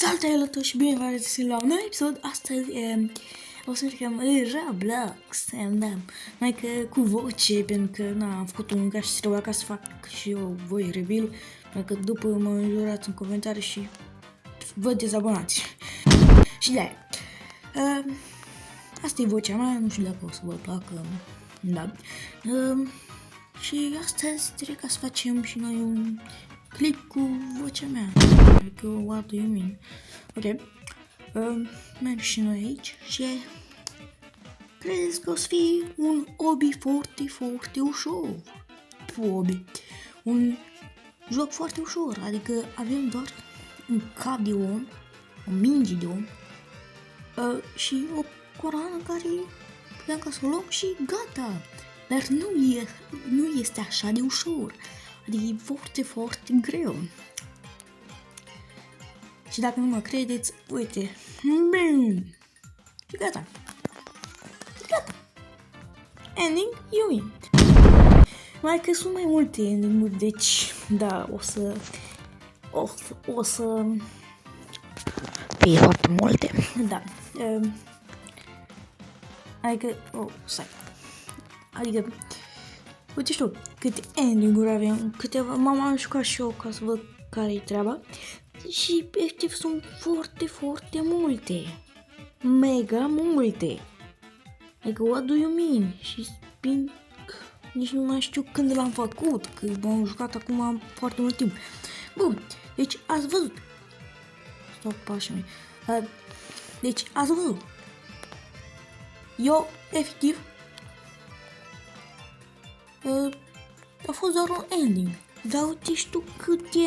Salutare și bine v-am regăsit la un nou episod. Astăzi o să jucăm Roblox, da, mai că cu voce, pentru că am făcut un gaj și trebuia ca să fac și eu voi reveal, pentru că după mă înjurați în comentarii și vă dezabonați. Și de-aia. Asta e vocea mea, nu știu dacă o să vă placă, da. Și astăzi trebuie ca să facem și noi un clip cu vocea mea. Adică, what do you mean? Ok. Merg și noi aici și credeți că o să fie un hobby foarte, foarte ușor. Hobby. Un joc foarte ușor, adică avem doar un cap de om, o minge de om și o coroană care putem ca să o luăm și gata. Dar nu este așa de ușor. Adică e foarte, foarte greu. Și dacă nu mă credeți, uite. Și gata. Gata. Ending, you win. Mai că sunt mai multe ending-uri, deci, da, o să fie foarte multe. Da. Adică, adică, uite știu câte ending-uri avem, câteva, m-am jucat și eu ca să văd care-i treaba și efectiv sunt foarte, foarte multe, mega multe, adică what do you mean? Și spin, nici nu mai știu când l-am făcut, că m-am jucat acum foarte mult timp. Bun, deci ați văzut, stop pașii mei, deci ați văzut, eu efectiv a fost doar un ending. Dar uite și tu câte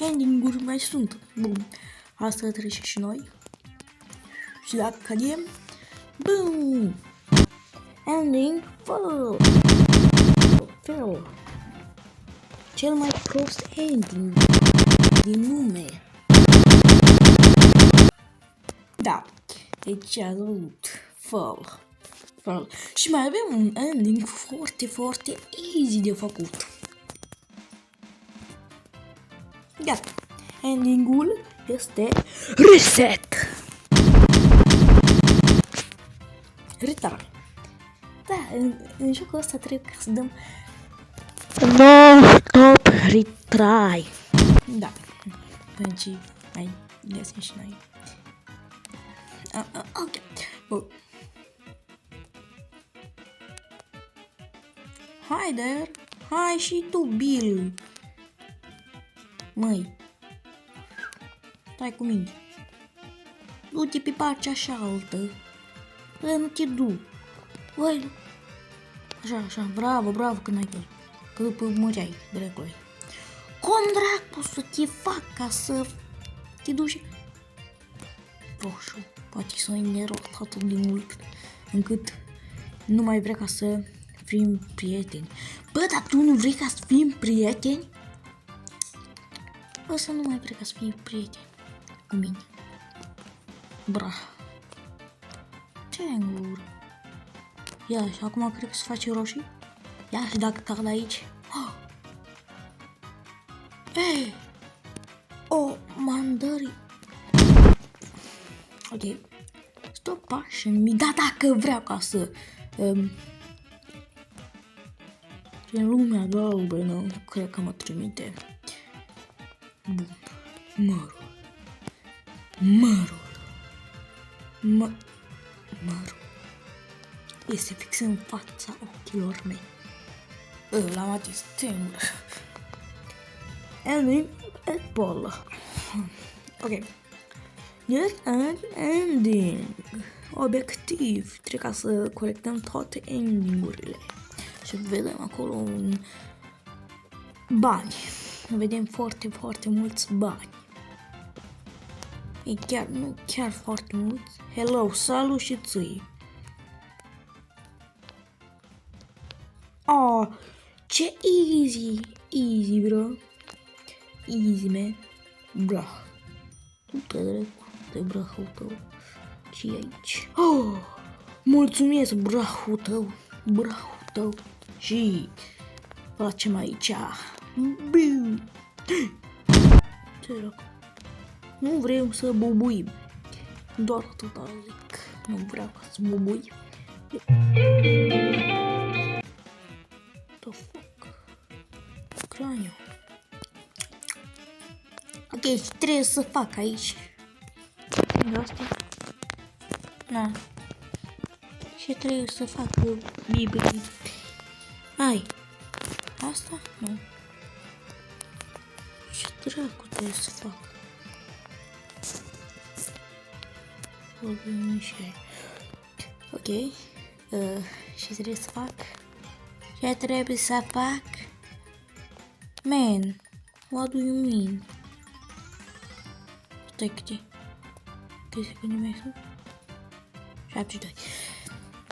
ending-uri mai sunt. Bun. Asta trece și noi. Și dacă cădem, bum! Ending fail. Cel mai prost ending din lume. Da. Deci ați văzut. Fail. Și mai avem un ending foarte, foarte easy de făcut. Gata. Ending-ul este reset. Retry. Da, în jocul ăsta trebuie să dăm non-stop retry. Da. Deci mai găsim și noi. Ok. Bun. Hai, there! Hai și tu, Bill! Măi! Stai cu mine! Du-te pe partea așa altă! Nu te du! Băi! Așa, bravo că n-ai căzut! Că după mureai, dracului! Cum dracu să te fac ca să te duci? Roșu! Poate să-i nerot atât de mult încât nu mai vrea ca să fim prieteni. Bă, dar tu nu vrei ca să fim prieteni? Bă, să nu mai vrei ca să fii prieteni cu mine. Bra. Ce ai în gură? Ia, și acum cred că se face roșii? Ia, și dacă cad aici? Oh. Ei! O mandări. Ok. Stop pașii. Da, dacă vreau ca să în lumea galbenă, cred că mă trimite. Bun. Mărul. Este fix în fața ochilor mei. L-am atins singur. Ending Apple. Ok. Ending. Obiectiv. Trebuie ca să colectăm toate endingurile. Și vedem acolo un bani. Vedem foarte, foarte mulți bani. E chiar, nu chiar foarte mulți. Hello, salut și ții. Oh, ce easy. Easy, bro. Easy, man. Bro. Du-te, dracu. De brahul tău. Ce e aici? Oh, mulțumesc, brahul tău. Brahul tău. Și facem aici. Ce loc? Nu vrem să bubuim. Doar atâta zic. Nu vreau ca să bubui. The fuck? Craniu. Ok, și trebuie să fac aici. De asta? Na. Și trebuie să fac bibli. Hai. Asta? Nu. Ce dracu trebuie să fac? Ok. Și trebuie să fac? Ce trebuie să fac? Man, what do you mean? Stai câte? Câte secunde mai sunt? 72.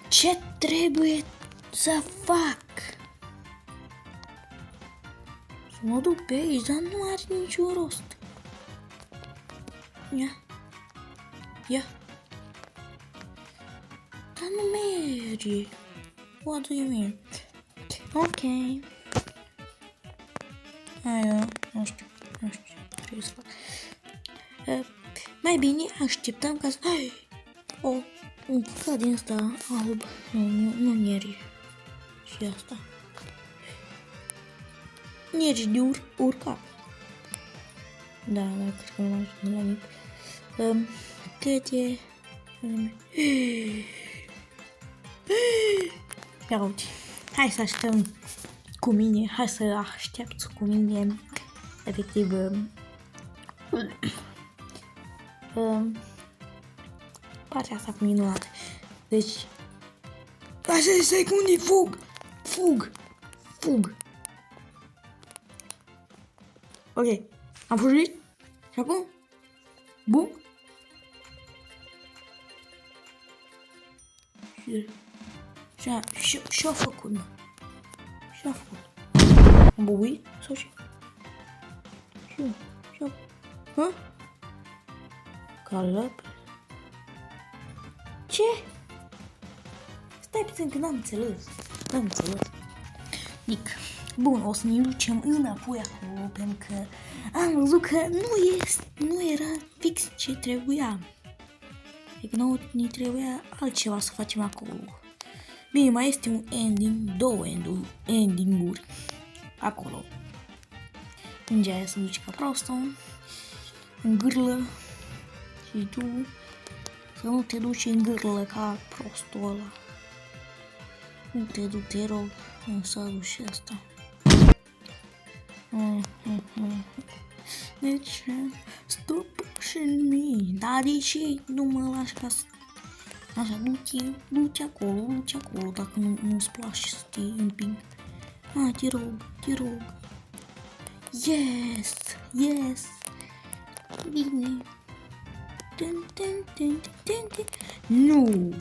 Ce trebuie să fac? Să mă duc pe aici, dar nu are niciun rost. Ia. Ia. Dar nu merge. What do you mean? Ok. Aia, nu știu, trebuie să fac. Mai bine așteptăm ca să... un căcat din ăsta alb. Nu merge. Și asta. Merge de urcat. Da, cred că nu ajung la nimic. Cât e... Ia uite. Hai să așteptăm cu mine. Hai să aștept cu mine. Efectiv... partea asta cu minunată. Deci... 6 secunde, fug. Ok, am fugit. Și acum? Bum. Și-a făcut, mă. Și-a făcut. Am bubuit? Sau ce? Și-a... Hă? Calăp? Ce? Stai puțin că n-am înțeles. Nici. Bun, o să ne ducem înapoi acolo, pentru că am văzut că nu era fix ce trebuia. Adică nu ne trebuia altceva să facem acolo. Bine, mai este un ending, două ending-uri acolo. Mingea aia se duce ca prostă, în gârlă, și tu să nu te duci în gârlă ca prostul ăla. Nu te duc, te rog, în sadul și asta. Deci, stop pushing me, dar de ce nu mă lași ca să... Așa, du-te acolo, dacă nu-ți place să te împing. Hai, te rog. Yes! Bine. Nu,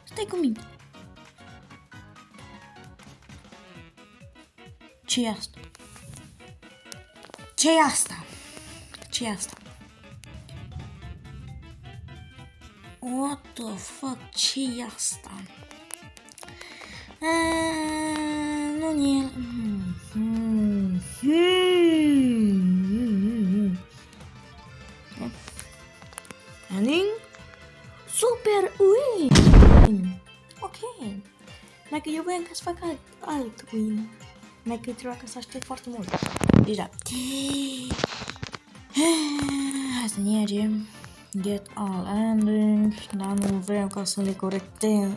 stai cu mine. Ce-i asta? What the fuck, ce-i asta? Nu e... Ending? Super win! Ok. Mai că eu voiam ca să fac alt win. Mai că trebuia ca să aștept foarte mult. Deci da. Hai să mergem. Get all endings. Dar nu vreau ca să le corectez.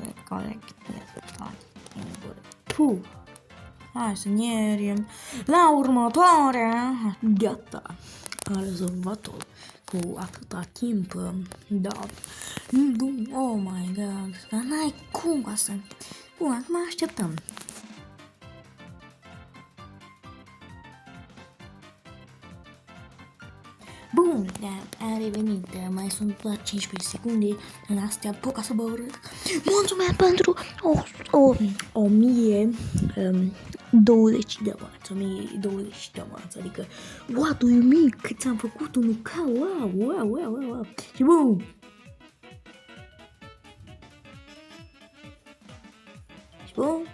Hai să mergem la următoarea. Gata. A rezolvat-o cu atâta timp. Da. Oh my god. Dar n-ai cum ca să... Bun, acum așteptăm. Bun, am revenit. Mai sunt doar 15 secunde. În astea pot ca să vă urăsc. Mulțumesc pentru 1020 de marți. 1020 de marți. Adică, what do you mean? Cât am făcut un ca? Wow. Și bun. Boom.